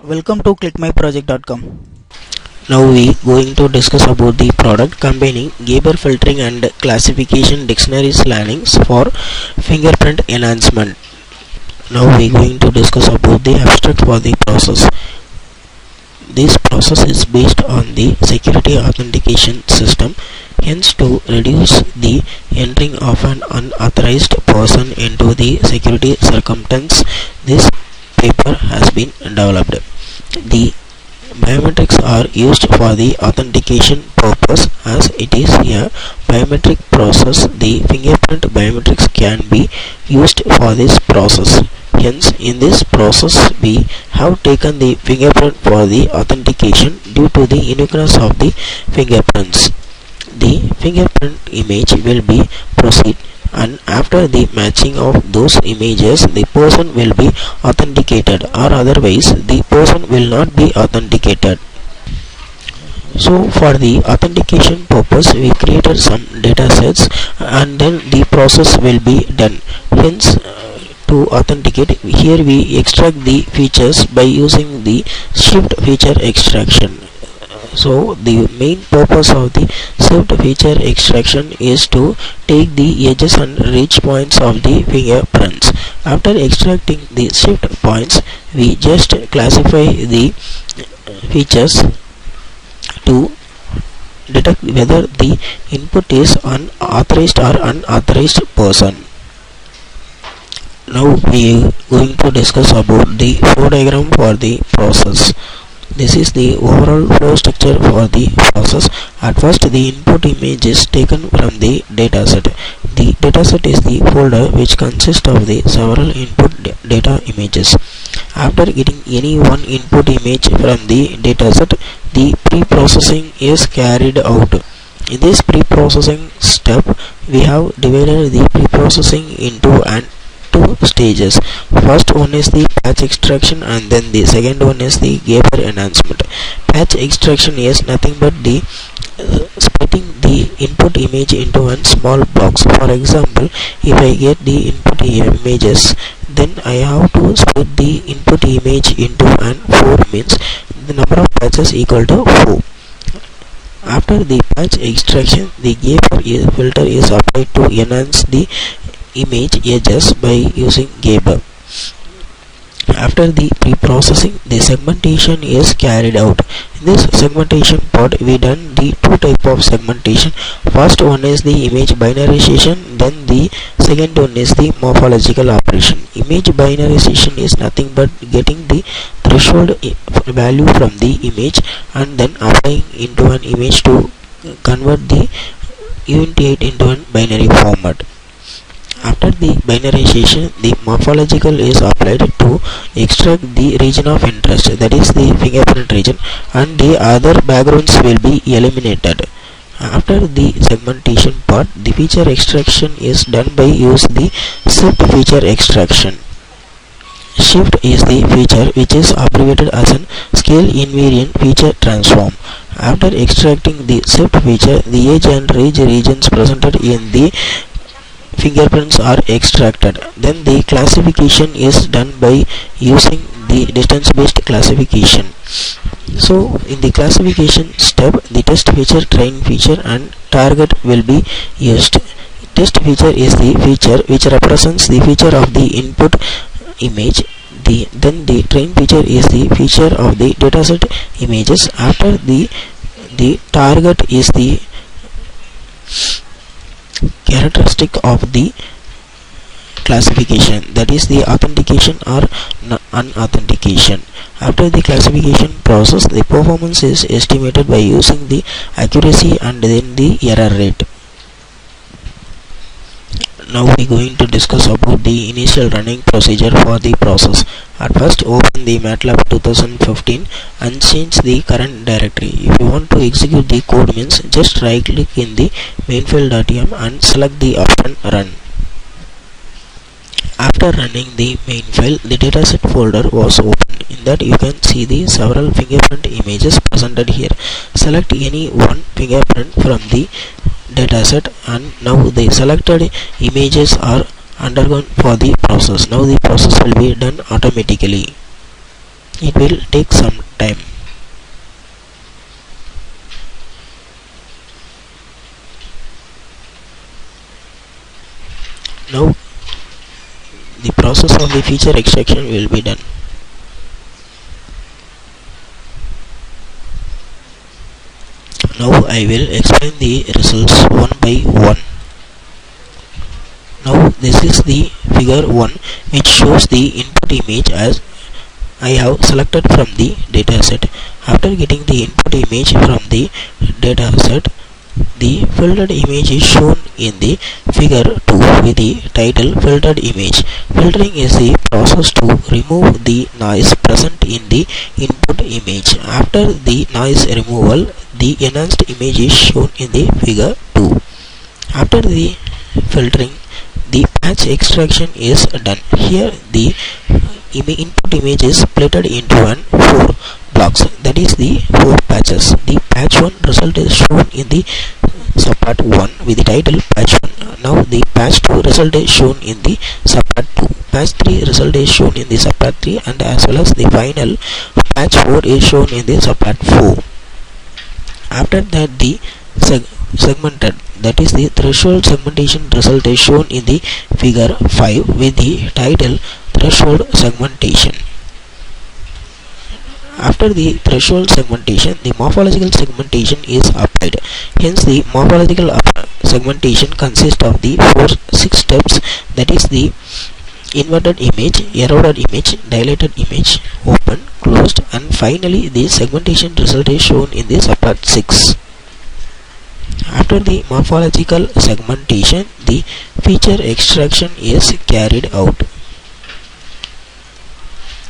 Welcome to clickmyproject.com. Now we going to discuss about the product combining Gabor filtering and classification dictionaries learnings for fingerprint enhancement. Now we going to discuss about the abstract for the process. This process is based on the security authentication system. Hence, to reduce the entering of an unauthorized person into the security circumstance, this paper has been developed. The biometrics are used for the authentication purpose. As it is a biometric process, the fingerprint biometrics can be used for this process. Hence, in this process, we have taken the fingerprint for the authentication due to the uniqueness of the fingerprints. The fingerprint image will be proceed, and after the matching of those images, the person will be authenticated, or otherwise the person will not be authenticated. So for the authentication purpose, we created some data sets and then the process will be done. Hence, to authenticate, here we extract the features by using the shift feature extraction. So the main purpose of the shift feature extraction is to take the edges and reach points of the fingerprints. After extracting the shift points, we just classify the features to detect whether the input is an authorized or unauthorized person. Now we are going to discuss about the flow diagram for the process. This is the overall flow structure for the process. At first, the input image is taken from the dataset. The dataset is the folder which consists of the several input data images. After getting any one input image from the dataset, the pre-processing is carried out. In this pre-processing step, we have divided the pre-processing into two stages. First one is the patch extraction, and then the second one is the Gabor enhancement. Patch extraction is nothing but the splitting the input image into one small box. For example, if I get the input images, then I have to split the input image into 4, means the number of patches equal to 4. After the patch extraction, the Gabor filter is applied to enhance the image edges by using Gabor. After the pre-processing, the segmentation is carried out. In this segmentation part, we done the two type of segmentation. First one is the image binarization, then the second one is the morphological operation. Image binarization is nothing but getting the threshold value from the image and then applying into an image to convert the UNT8 into a binary format. After the binarization, the morphological is applied to extract the region of interest, that is the fingerprint region, and the other backgrounds will be eliminated. After the segmentation part, the feature extraction is done by use the shift feature extraction. Shift is the feature which is abbreviated as an scale invariant feature transform. After extracting the shift feature, the edge and ridge regions presented in the fingerprints are extracted. Then the classification is done by using the distance based classification. So in the classification step, the test feature, train feature and target will be used. Test feature is the feature which represents the feature of the input image. Then the train feature is the feature of the dataset images. After the target is the characteristic of the classification, that is the authentication or unauthentication. After the classification process, the performance is estimated by using the accuracy and then the error rate. Now we are going to discuss about the initial running procedure for the process. At first, open the MATLAB 2015 and change the current directory. If you want to execute the code, means just right click in the mainfile.ym and select the option run. After running the main file, the dataset folder was opened. In that you can see the several fingerprint images presented here. Select any one fingerprint from the dataset, and now the selected images are undergone for the process. Now the process will be done automatically. It will take some time. Now the process of the feature extraction will be done. Now I will explain the results one by one. Now this is the figure 1, which shows the input image as I have selected from the dataset. After getting the input image from the dataset, the filtered image is shown in the figure 2 with the title filtered image. Filtering is the process to remove the noise present in the input image. After the noise removal, the enhanced image is shown in the figure 2. After the filtering, the patch extraction is done. Here the input image is splitted into 4 blocks, that is the 4 patches. The patch 1 result is shown in the subpart 1 with the title patch 1. Now the patch 2 result is shown in the subpart 2. Patch 3 result is shown in the subpart 3, and as well as the final patch 4 is shown in the subpart 4. After that, the segmented, that is the threshold segmentation result is shown in the figure 5 with the title threshold segmentation. After the threshold segmentation, the morphological segmentation is applied. Hence the morphological segmentation consists of the 6 steps, that is the inverted image, eroded image, dilated image, open, closed, and finally the segmentation result is shown in the subpart 6. After the morphological segmentation, the feature extraction is carried out.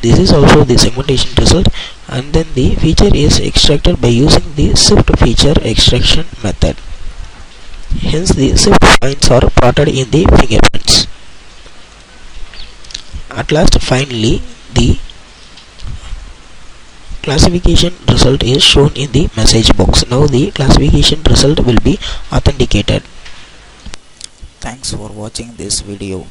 This is also the segmentation result, and then the feature is extracted by using the shift feature extraction method. Hence the shift points are plotted in the fingerprints. At last, finally, the classification result is shown in the message box. Now the classification result will be authenticated. Thanks for watching this video.